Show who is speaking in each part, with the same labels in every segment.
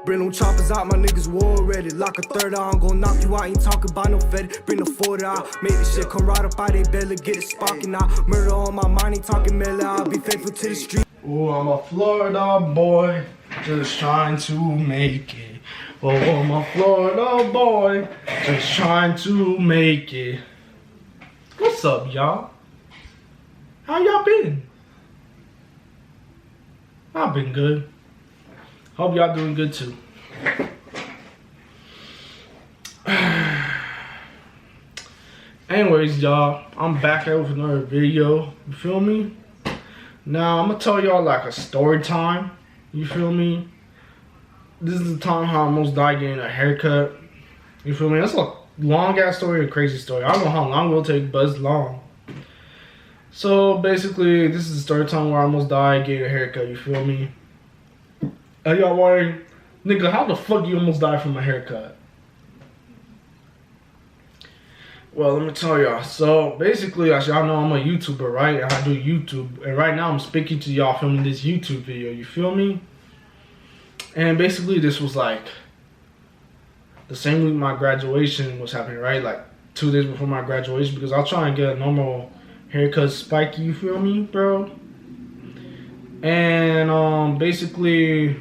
Speaker 1: Bring them choppers out, my niggas war ready. Lock a third eye, I'm gon' knock you out. Ain't talking about no fed. Bring the 40 out. Make this shit come right up out they belly. Get it sparking out. Murder on my mind, ain't talking mellow. I'll be faithful to the street.
Speaker 2: Oh, I'm a Florida boy, just trying to make it. Oh, I'm a Florida boy, just trying to make it. What's up, y'all? How y'all been? I've been good. Hope y'all doing good too. Anyways, y'all, I'm back here with another video. You feel me? Now, I'm gonna tell y'all like a story time. You feel me? This is the time how I almost died getting a haircut. You feel me? That's a long ass story, a crazy story. I don't know how long it will take, but it's long. So basically, this is the story time where I almost died getting a haircut. You feel me? Are y'all wondering, nigga, how the fuck you almost died from a haircut? Well, let me tell y'all. So basically, as y'all know, I'm a YouTuber, right? And I do YouTube. And right now, I'm speaking to y'all filming this YouTube video. You feel me? And basically, this was like the same week my graduation was happening, right? Like 2 days before my graduation, because I was trying to get a normal haircut spiky, you feel me, bro? And basically,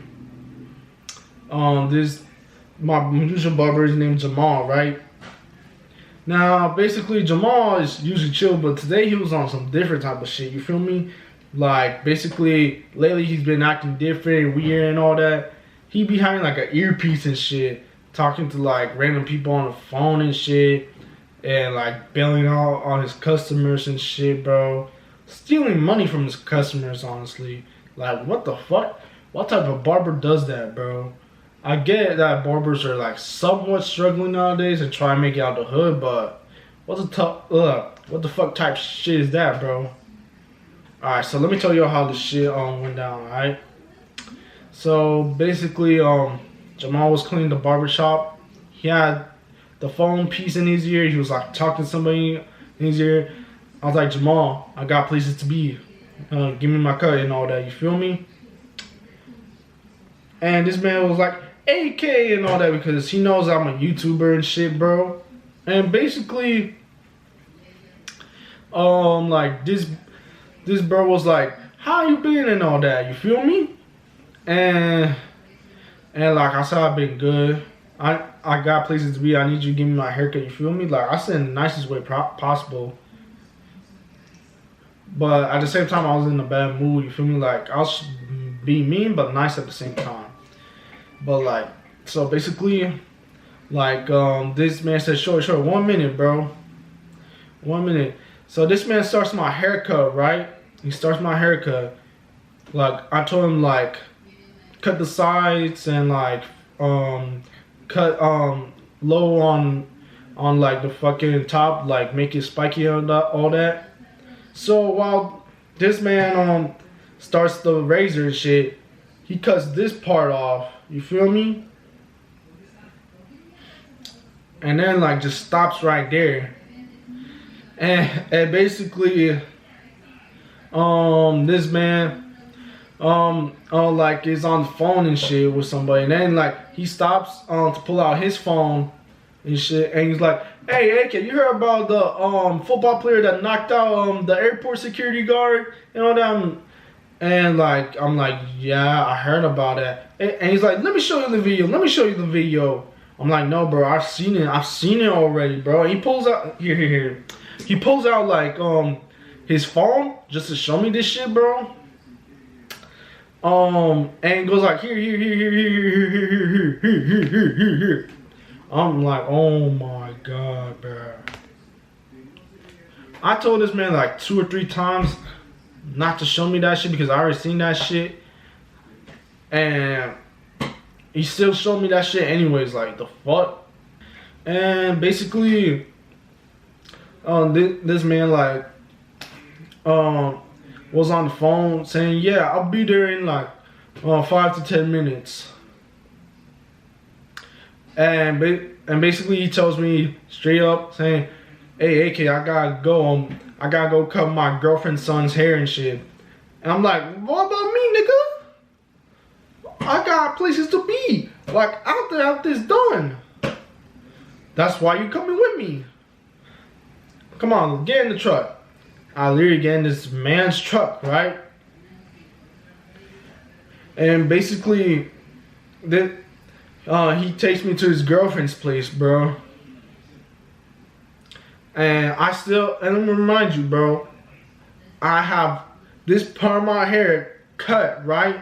Speaker 2: my usual barber is named Jamal, right? Now, basically, Jamal is usually chill, but today he was on some different type of shit, you feel me? Like, basically, lately he's been acting different, weird, and all that. He be having, like, an earpiece and shit, talking to, like, random people on the phone and shit, and, like, bailing out on his customers and shit, bro. Stealing money from his customers, honestly. Like, what the fuck? What type of barber does that, bro? I get that barbers are like somewhat struggling nowadays and try and make it out the hood, but what the fuck type shit is that, bro? Alright, so let me tell you how this shit went down, alright? So basically, Jamal was cleaning the barbershop. He had the phone piece in his ear. He was like talking to somebody in his ear. I was like, Jamal, I got places to be. Give me my cut and all that, you feel me? And this man was like, AK and all that, because he knows I'm a YouTuber and shit, bro. And basically, like this bro was like, how you been and all that, you feel me? And like I said, I've been good. I got places to be. I need you to give me my haircut, you feel me? Like I said in the nicest way possible. But at the same time, I was in a bad mood, you feel me? Like I was being mean but nice at the same time. But like, so basically, like this man said, sure, 1 minute, bro. 1 minute. So this man starts my haircut, right? He starts my haircut. Like I told him, like cut the sides and like cut low on like the fucking top, like make it spiky and all that. So while this man starts the razor and shit, he cuts this part off. You feel me? And then like just stops right there. And basically this man like is on the phone and shit with somebody, and then like he stops to pull out his phone and shit, and he's like, hey AK, you heard about the football player that knocked out the airport security guard and all that? And like I'm like, yeah, I heard about that. And he's like, let me show you the video. Let me show you the video. I'm like, no, bro, I've seen it. I've seen it already, bro. And he pulls out here. He pulls out like his phone just to show me this shit, bro. And he goes like, here. I'm like, oh my god, bro. I told this man like 2 or 3 times not to show me that shit because I already seen that shit, and he still showed me that shit anyways. Like the fuck. And basically this man like was on the phone saying, yeah, I'll be there in like 5 to 10 minutes. And basically he tells me straight up saying, hey AK, I gotta go cut my girlfriend's son's hair and shit. And I'm like, what about me, nigga? I got places to be. Like, after this done. That's why you coming with me. Come on, get in the truck. I literally get in this man's truck, right? And basically, he takes me to his girlfriend's place, bro. And let me remind you, bro, I have this part of my hair cut, right?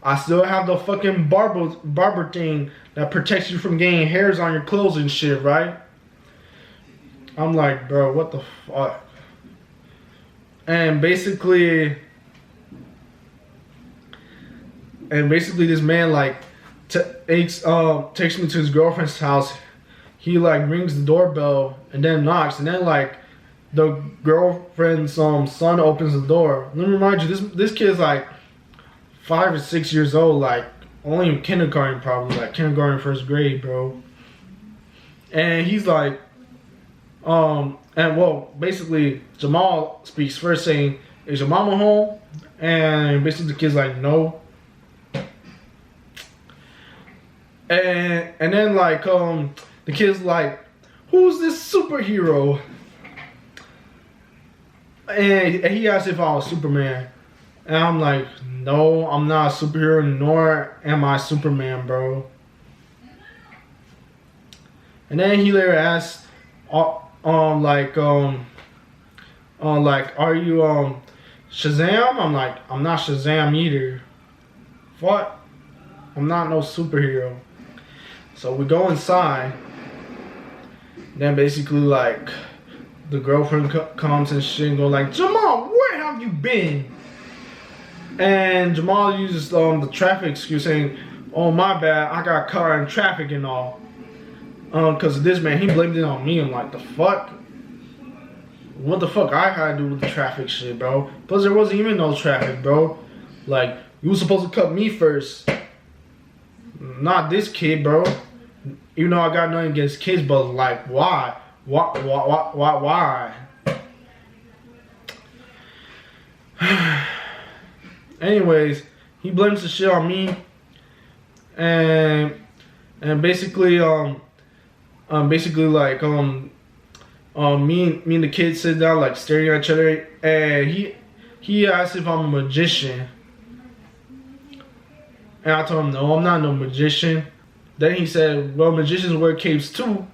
Speaker 2: I still have the fucking barber thing that protects you from getting hairs on your clothes and shit, right? I'm like, bro, what the fuck? And basically this man like takes me to his girlfriend's house. He like rings the doorbell and then knocks, and then like the girlfriend's son opens the door. Let me remind you, this kid's like 5 or 6 years old, like only in kindergarten, probably like kindergarten, first grade, bro. And he's like, basically Jamal speaks first, saying, "Is your mama home?" And basically the kid's like, "No." And then like the kid's like, "Who's this superhero?" And he asked if I was Superman. And I'm like, "No, I'm not a superhero, nor am I Superman, bro." And then he later asked, like, "Are you Shazam?" I'm like, "I'm not Shazam either. What? I'm not no superhero." So we go inside. Then basically like the girlfriend comes and shit and go like, "Jamal, where have you been?" And Jamal uses the traffic excuse, saying, "Oh, my bad, I got caught in traffic and all." Cause of this man, he blamed it on me. I'm like, the fuck? What the fuck I had to do with the traffic shit, bro? Plus there wasn't even no traffic, bro. Like, you were supposed to cut me first, not this kid, bro. Even though I got nothing against kids, but like, why? Why? Anyways, he blames the shit on me, and basically like me and the kids sit down like staring at each other, and he asked if I'm a magician, and I told him no, I'm not no magician. Then he said, "Well, magicians wear capes too,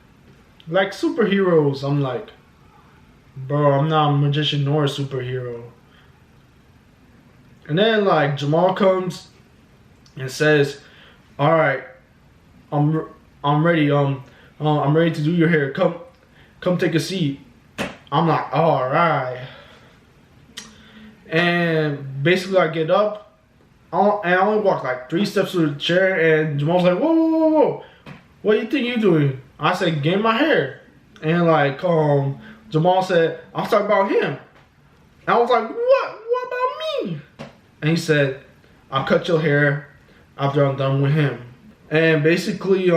Speaker 2: like superheroes." I'm like, bro, I'm not a magician nor a superhero. And then like Jamal comes and says, "All right, I'm ready. I'm ready to do your hair. Come take a seat." I'm like, all right. And basically I get up, and I only walk like 3 steps to the chair, and Jamal's like, whoa. What do you think you're doing? I said, "Getting my hair." And like Jamal said, "I'm talking about him." And I was like, what about me? And he said, "I'll cut your hair after I'm done with him." And basically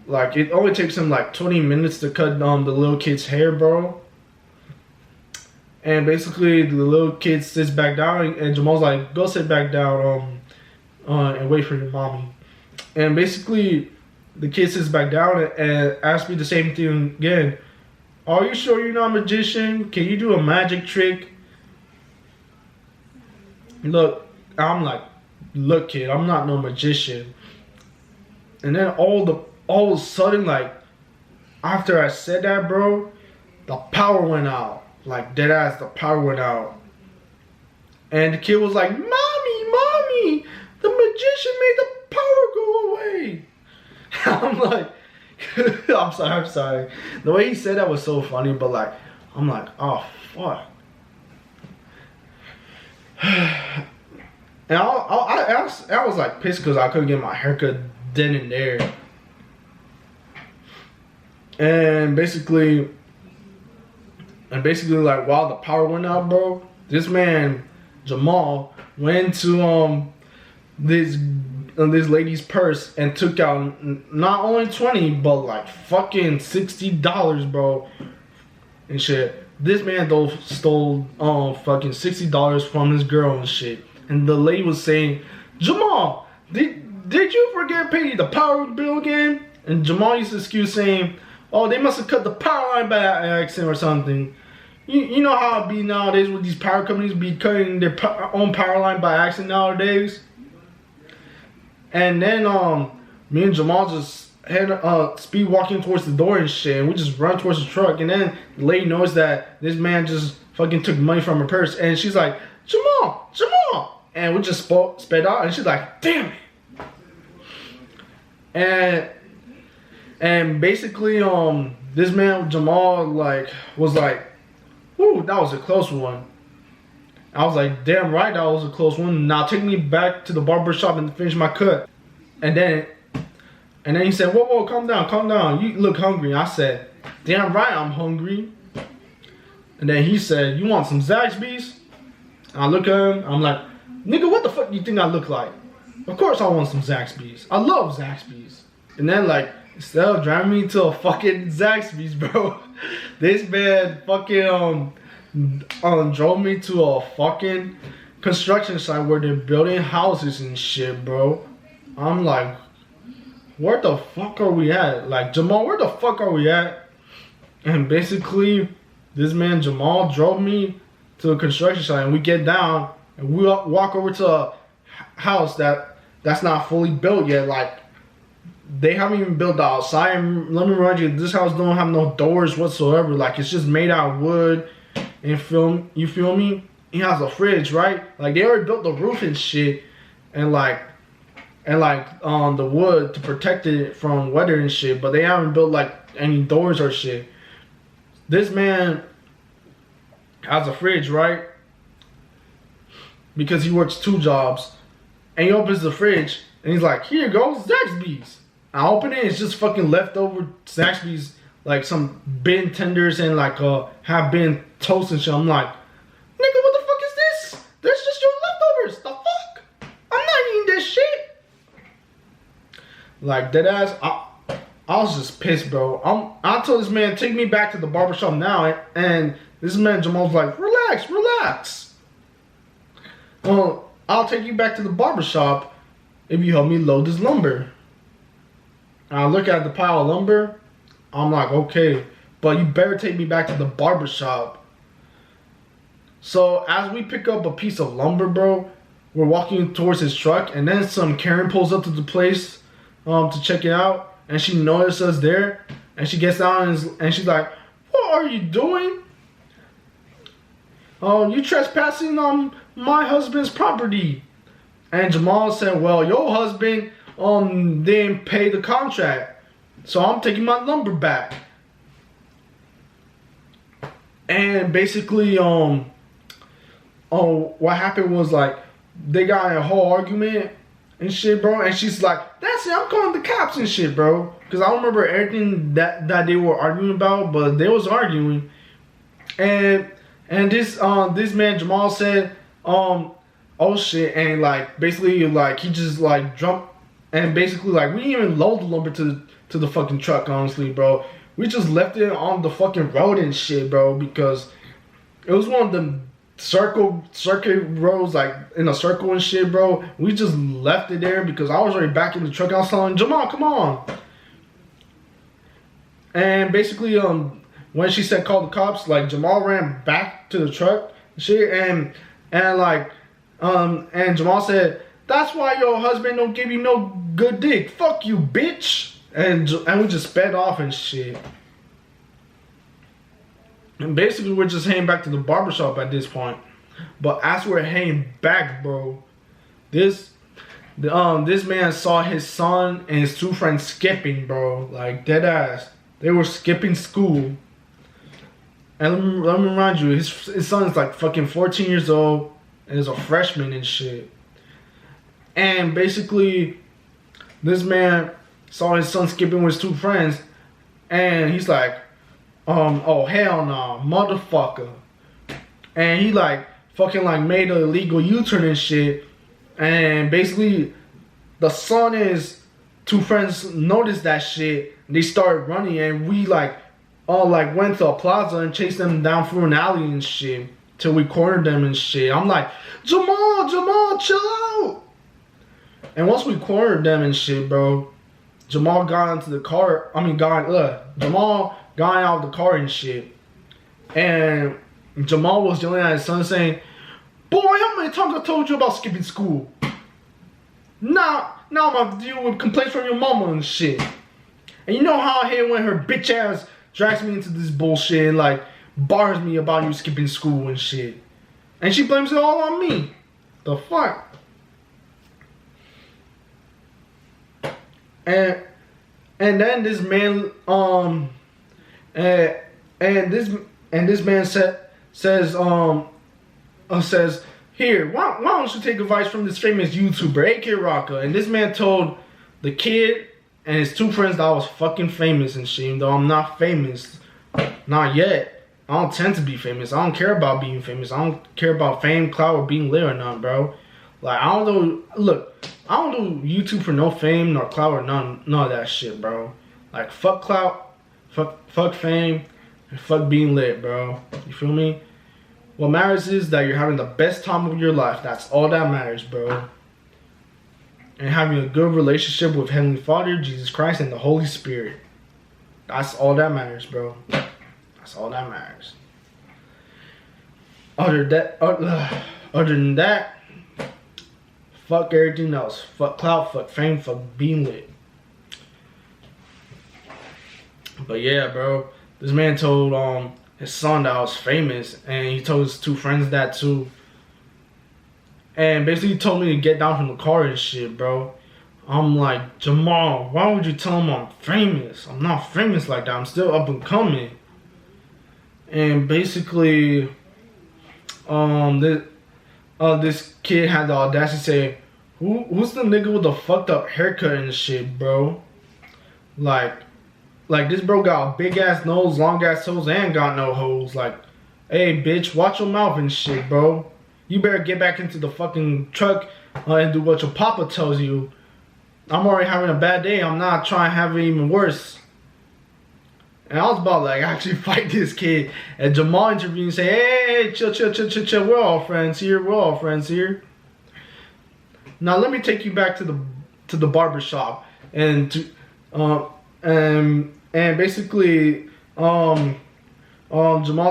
Speaker 2: like it only takes him like 20 minutes to cut the little kid's hair, bro. And basically the little kid sits back down, and Jamal's like, "Go sit back down and wait for your mommy." And basically the kid sits back down and asks me the same thing again. "Are you sure you're not a magician? Can you do a magic trick?" Look, I'm like, "Look, kid, I'm not no magician." And then all of a sudden, like, after I said that, bro, the power went out. Like, dead ass, the power went out. And the kid was like, Mommy, the magician made the power go away." I'm like, I'm sorry. The way he said that was so funny, but like, I'm like, oh, fuck. And I was like pissed because I couldn't get my haircut then and there. And basically like while the power went out, bro, this man Jamal went to this lady's purse and took out not only 20 but like fucking $60, bro, and shit. This man though stole fucking $60 from his girl and shit. And the lady was saying, "Jamal, did you forget paying the power bill again? And Jamal used to excuse saying, oh, they must have cut the power line by accident or something. You know how it be nowadays with these power companies be cutting their own power line by accident nowadays. And then me and Jamal just speed walking towards the door and shit, and we just run towards the truck. And then the lady knows that this man just fucking took money from her purse, and she's like, Jamal, and we just sped out, and she's like, damn it. And basically this man Jamal was like, whoo, that was a close one. I was like, damn right, that was a close one. Now take me back to the barber shop and finish my cut. And then he said, whoa, calm down. You look hungry. I said, damn right, I'm hungry. And then he said, you want some Zaxby's? And I look at him, I'm like, nigga, what the fuck do you think I look like? Of course I want some Zaxby's. I love Zaxby's. And then instead of driving me to a fucking Zaxby's, bro, this man fucking drove me to a fucking construction site where they're building houses and shit, bro. I'm like, where the fuck are we at? Like, Jamal, where the fuck are we at? And basically, this man Jamal drove me to a construction site, and we get down and we walk over to a house that's not fully built yet. Like, they haven't even built the outside. And let me remind you, this house don't have no doors whatsoever. Like, it's just made out of wood. And you feel me? He has a fridge, right? Like, they already built the roof and shit, and the wood to protect it from weather and shit. But they haven't built any doors or shit. This man has a fridge, right? Because he works 2 jobs, and he opens the fridge and he's like, "Here goes Zaxby's." I open it, it's just fucking leftover Zaxby's, like some bin tenders and half bin toast and shit. I'm like, nigga, what the fuck is this? That's just your leftovers. The fuck? I'm not eating this shit. Like, dead ass, I was just pissed, bro. I told this man, take me back to the barbershop now, and this man Jamal's like, relax. Well, I'll take you back to the barbershop if you help me load this lumber. And I look at the pile of lumber, I'm like, okay, but you better take me back to the barbershop. So as we pick up a piece of lumber, bro, we're walking towards his truck, and then some Karen pulls up to the place to check it out, and she notices us there, and she gets down and she's like, what are you doing? Oh, you trespassing on my husband's property. And Jamal said, well, your husband didn't pay the contract, so I'm taking my lumber back. And basically what happened was, like, they got in a whole argument and shit, bro. And she's like, that's it, I'm calling the cops and shit, bro. Because I don't remember everything that they were arguing about, but they was arguing. And this man Jamal said, oh shit, and basically he just jumped, and basically we didn't even load the lumber to the fucking truck, honestly, bro. We just left it on the fucking road and shit, bro, because it was one of them circuit roads, in a circle and shit, bro. We just left it there because I was already back in the truck. I was telling Jamal, come on. And basically, when she said call the cops, Jamal ran back to the truck and shit, and Jamal said, that's why your husband don't give you no good dick. Fuck you, bitch. And we just sped off and shit. And basically, we're just heading back to the barbershop at this point. But as we're heading back, bro, this man saw his son and his 2 friends skipping, bro. Like, dead ass. They were skipping school. And let me remind you, his son is fucking 14 years old and is a freshman and shit. And basically, this man saw his son skipping with his 2 friends, and he's like, oh hell no, motherfucker. And he fucking made an illegal U-turn and shit. And basically, the son and his 2 friends noticed that shit. They started running, and we went to a plaza and chased them down through an alley and shit till we cornered them and shit. I'm like, Jamal, chill out. And once we cornered them and shit, bro, Jamal got into the car. Jamal got out of the car and shit. And Jamal was yelling at his son saying, "Boy, how many times I told you about skipping school? Now I'm gonna deal with complaints from your mama and shit. And you know how I hate when her bitch ass drags me into this bullshit and like bars me about you skipping school and shit. And she blames it all on me. The fuck?" And then this man this man says, "Here, why don't you take advice from this famous YouTuber, A.K. Rokka?" And this man told the kid and his two friends that I was fucking famous and shit, even though I'm not famous. Not yet. I don't tend to be famous. I don't care about being famous. I don't care about fame, clout, or being lit or not, bro. Like, I don't do, look, I don't do YouTube for no fame, nor clout, or none of that shit, bro. Like, fuck clout, fuck fame, and fuck being lit, bro. You feel me? What matters is that you're having the best time of your life. That's all that matters, bro. And having a good relationship with Heavenly Father, Jesus Christ, and the Holy Spirit. That's all that matters, bro. That's all that matters. Other than that, fuck everything else. Fuck clout, fuck fame, fuck being lit. But yeah, bro. This man told his son that I was famous, and he told his two friends that too. And basically told me to get down from the car and shit, bro. I'm like, "Jamal, why would you tell him I'm famous? I'm not famous like that. I'm still up and coming." And basically, this kid had the audacity to say, "Who's the nigga with the fucked up haircut and shit, bro? Like this bro got a big ass nose, long ass toes, and got no hoes. Like, hey bitch, watch your mouth and shit, bro. You better get back into the fucking truck and do what your papa tells you. I'm already having a bad day. I'm not trying to have it even worse." And I was about to like actually fight this kid. And Jamal intervened and say, "Hey, chill. We're all friends here. Now let me take you back to the barber shop." And and basically Jamal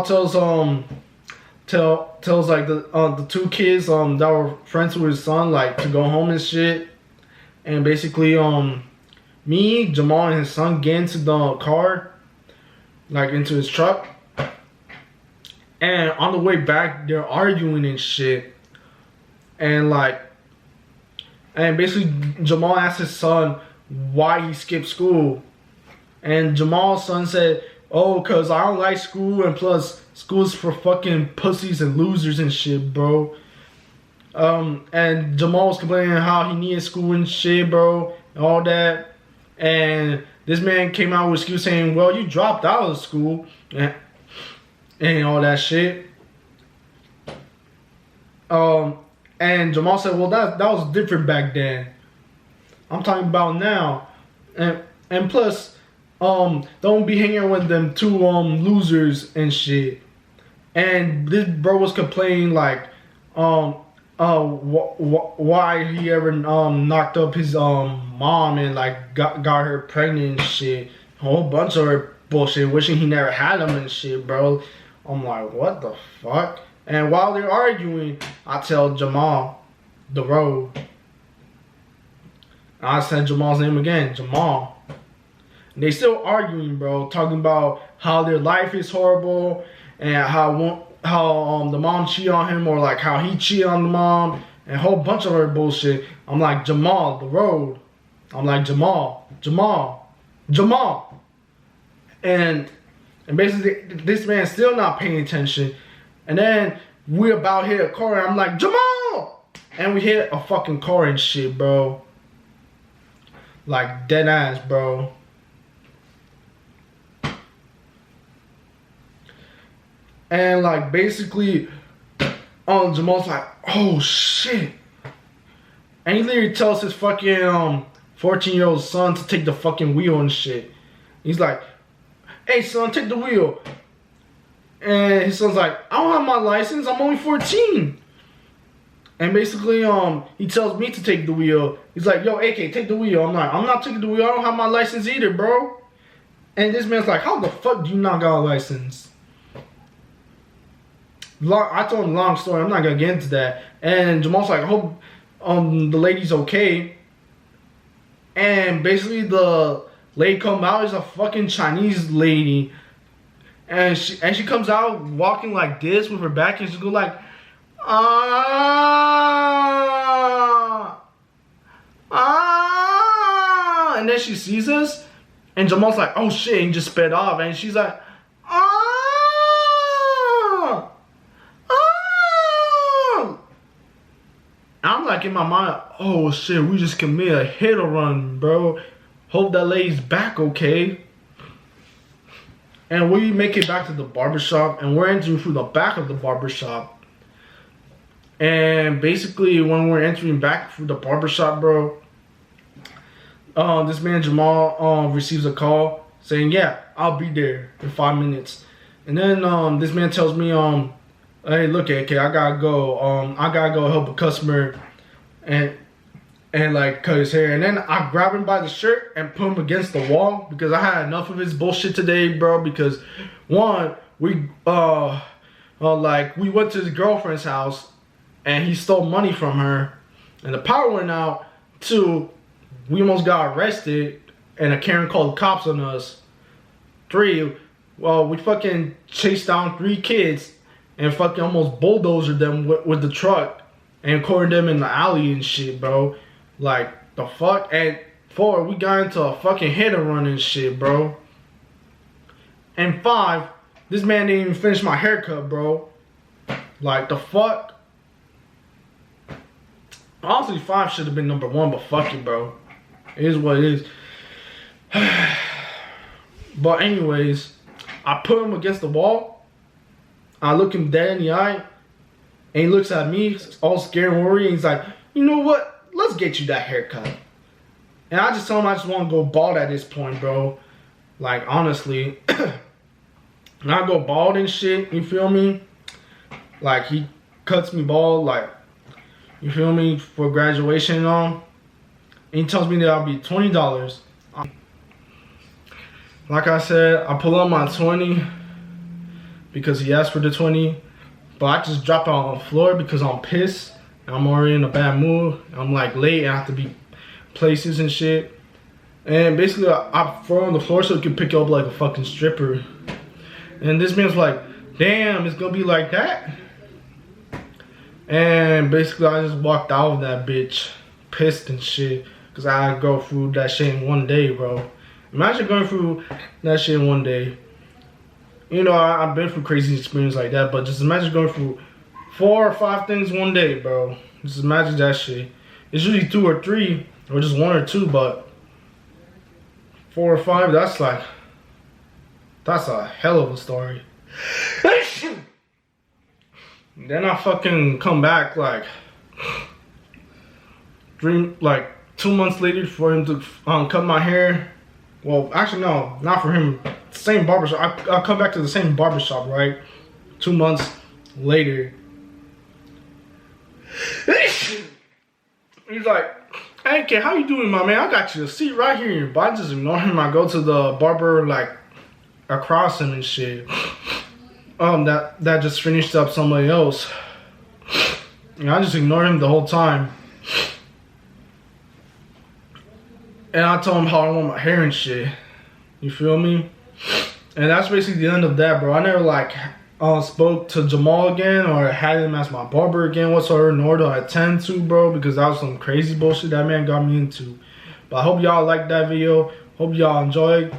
Speaker 2: tells like the two kids that were friends with his son like to go home and shit. And basically me, Jamal, and his son get into the car, like into his truck. And on the way back, they're arguing and shit. And basically Jamal asked his son why he skipped school. And Jamal's son said, "Oh, cause I don't like school, and plus school's for fucking pussies and losers and shit, bro." And Jamal was complaining how he needed school and shit, bro, and all that. And this man came out with excuse saying, "Well, you dropped out of school," and all that shit. And Jamal said, "Well, that was different back then. I'm talking about now. And plus, don't be hanging with them two losers and shit." And this bro was complaining like, why he ever knocked up his mom and like got her pregnant and shit. A whole bunch of her bullshit, wishing he never had them and shit, bro. I'm like, what the fuck? And while they're arguing, I tell Jamal the road. I said Jamal's name again, Jamal. And they still arguing, bro, talking about how their life is horrible and how the mom cheated on him, or like how he cheated on the mom, and a whole bunch of other bullshit. I'm like, Jamal, the road. I'm like, Jamal. And basically this man's still not paying attention. And then we about hit a car and I'm like, Jamal! And we hit a fucking car and shit, bro. Like dead ass, bro. And like basically Jamal's like, "Oh shit." And he literally tells his fucking 14-year-old son to take the fucking wheel and shit. He's like, "Hey son, take the wheel." And his son's like, "I don't have my license, I'm only 14. And basically, he tells me to take the wheel. He's like, yo, AK, take the wheel. I'm like, I'm not taking the wheel. I don't have my license either, bro. And this man's like, how the fuck do you not got a license? I told him a long story. I'm not gonna get into that. And Jamal's like, I hope the lady's okay. And basically, the lady come out is a fucking Chinese lady. And she comes out walking like this with her back, and she go like, and then she sees us, and Jamal's like, oh shit, and just sped off, and she's like, I'm like in my mind, oh shit, we just committed a hit or run, bro. Hope that lady's back okay. And we make it back to the barbershop, and we're entering through the back of the barbershop. And basically, when we're entering back through the barbershop, bro, this man Jamal receives a call saying, yeah, I'll be there in 5 minutes. And then this man tells me, hey, look, AK, I gotta go. I gotta go help a customer and like cut his hair. And then I grab him by the shirt and put him against the wall because I had enough of his bullshit today, bro. Because one, we went to his girlfriend's house and he stole money from her, and the power went out. Two, we almost got arrested and a Karen called the cops on us. Three, well, we fucking chased down 3 kids and fucking almost bulldozed them with the truck and cornered them in the alley and shit, bro. Like, the fuck? And 4, we got into a fucking hit and run and shit, bro. And 5, this man didn't even finish my haircut, bro. Like, the fuck? Honestly, 5 should have been number 1, but fuck it, bro. It is what it is. But anyways, I put him against the wall. I look him dead in the eye. And he looks at me, all scared and worried. And he's like, you know what? Let's get you that haircut. And I just tell him I just want to go bald at this point, bro. Like, honestly. And I go bald and shit, you feel me? Like, he cuts me bald, like, you feel me, for graduation and all. And he tells me that I'll be $20. Like I said, I pull out my 20 because he asked for the 20. But I just drop it on the floor because I'm pissed. I'm already in a bad mood. I'm like late and I have to be places and shit. And basically I throw it on the floor so it can pick up like a fucking stripper. And this man's like, damn, it's gonna be like that? And basically I just walked out of that bitch pissed and shit. Cause I had to go through that shit in one day, bro. Imagine going through that shit in one day. You know, I've been through crazy experience like that, but just imagine going through 4 or 5 things one day, bro. Just imagine that shit. It's usually 2 or 3, or just 1 or 2, but 4 or 5, that's like, that's a hell of a story. Then I fucking come back like 2 months later for him to cut my hair. Well, actually no, not for him. Same barbershop. I come back to the same barbershop, right? 2 months later. He's like, hey kid, how you doing, my man? I got you a seat right here. But I just ignore him. I go to the barber like across him and shit. That just finished up somebody else. And I just ignore him the whole time. And I told him how I want my hair and shit. You feel me? And that's basically the end of that, bro. I never like spoke to Jamal again or had him as my barber again whatsoever, nor do I intend to, bro, because that was some crazy bullshit that man got me into. But I hope y'all liked that video. Hope y'all enjoyed.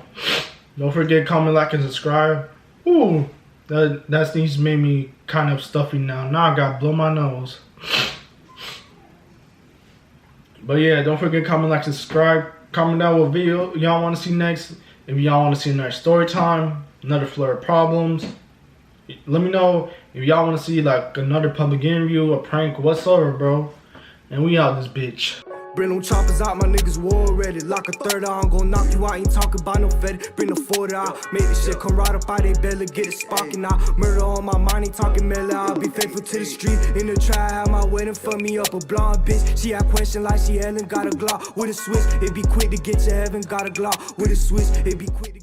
Speaker 2: Don't forget, comment, like, and subscribe. Ooh, that sneeze made me kind of stuffy now. Now I gotta blow my nose. But yeah, don't forget, comment, like, and subscribe. Comment down what video y'all want to see next. If y'all want to see another story time, another Florida problems, let me know. If y'all want to see like another public interview, a prank, whatsoever, bro. And we out this bitch.
Speaker 1: Bring them choppers out, my niggas war ready. Lock a third on, gon' knock you out, ain't talking about no fed. Bring the 40 out, make this shit come right up out they belly, get it sparking out. Murder on my mind, ain't talking mellow. I'll be faithful to the street. In the try, have my wedding for me up a blonde bitch. She had question like she Ellen, got a Glock with a switch. It be quick to get to heaven, got a Glock with a switch. It be quick to